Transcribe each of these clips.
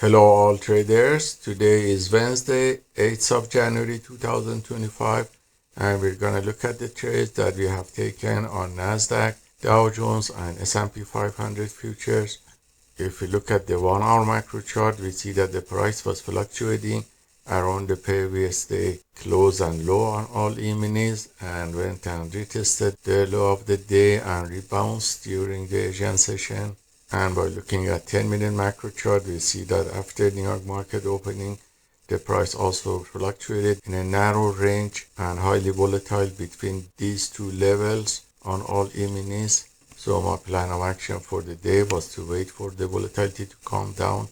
Hello all traders, today is Wednesday, 8th of January 2025 and we're going to look at the trades that we have taken on Nasdaq, Dow Jones and S&P 500 futures. If we look at the 1 hour macro chart, we see that the price was fluctuating around the previous day close and low on all E-minis and went and retested the low of the day and rebounded during the Asian session. And by looking at 10-minute macro chart, we see that after New York market opening, the price also fluctuated in a narrow range and highly volatile between these two levels on all E-minis. So my plan of action for the day was to wait for the volatility to calm down,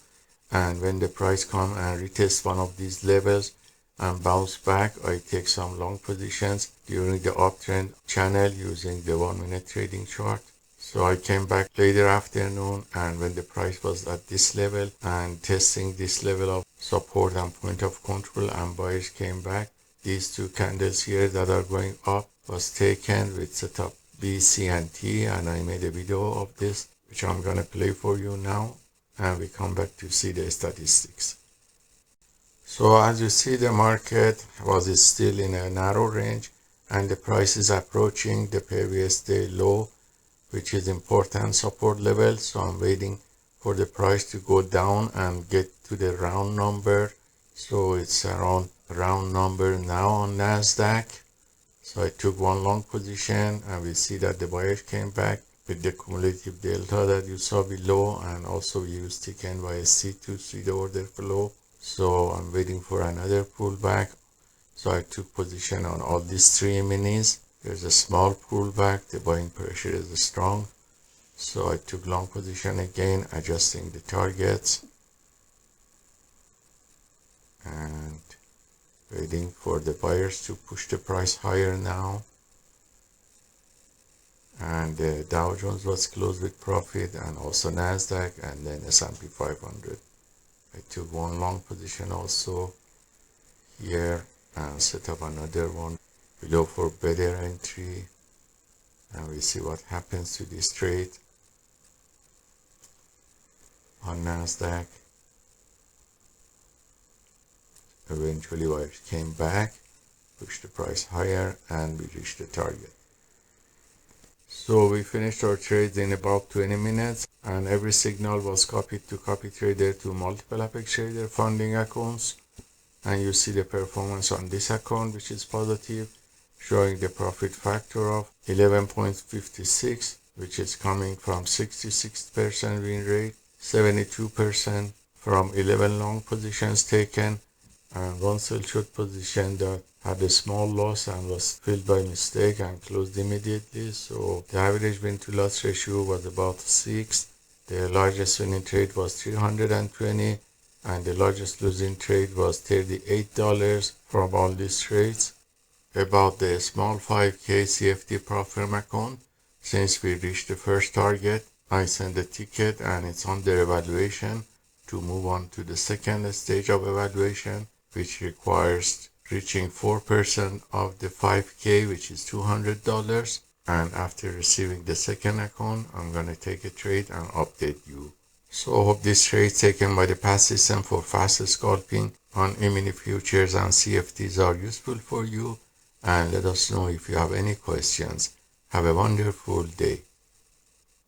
and when the price come and retest one of these levels and bounce back, I take some long positions during the uptrend channel using the 1-minute trading chart. So I came back later afternoon, and when the price was at this level and testing this level of support and point of control and buyers came back, these two candles here that are going up was taken with setup B, C and T, and I made a video of this which I'm going to play for you now, and we come back to see the statistics. So as you see, the market was still in a narrow range and the price is approaching the previous day low, which is important support level. So I'm waiting for the price to go down and get to the round number. So it's around round number now on Nasdaq. So I took one long position and we see that the buyers came back with the cumulative delta that you saw below, and also we used tick NYSE to see the order flow. So I'm waiting for another pullback. So I took position on all these three minis. There's a small pullback, the buying pressure is strong. So I took long position again, adjusting the targets and waiting for the buyers to push the price higher now. And the Dow Jones was closed with profit, and also Nasdaq, and then S&P 500. I took one long position also here and set up another one below for better entry, and we see what happens to this trade on Nasdaq. Eventually buyers came back, pushed the price higher, and we reached the target. So we finished our trades in about 20 minutes, and every signal was copied to copy trader to multiple Apex Trader funding accounts. And you see the performance on this account, which is positive, showing the profit factor of 11.56, which is coming from 66% win rate, 72% from 11 long positions taken, and one sell short position that had a small loss and was filled by mistake and closed immediately. So the average win to loss ratio was about 6. The largest winning trade was 320, and the largest losing trade was $38 from all these trades. About the small 5K CFD prop firm account, since we reached the first target, I sent a ticket and it's under evaluation to move on to the second stage of evaluation, which requires reaching 4% of the 5K, which is $200. And after receiving the second account, I'm going to take a trade and update you. So I hope this trade taken by the PAAT system for fast scalping on E-mini futures and CFDs are useful for you, and let us know if you have any questions. Have a wonderful day.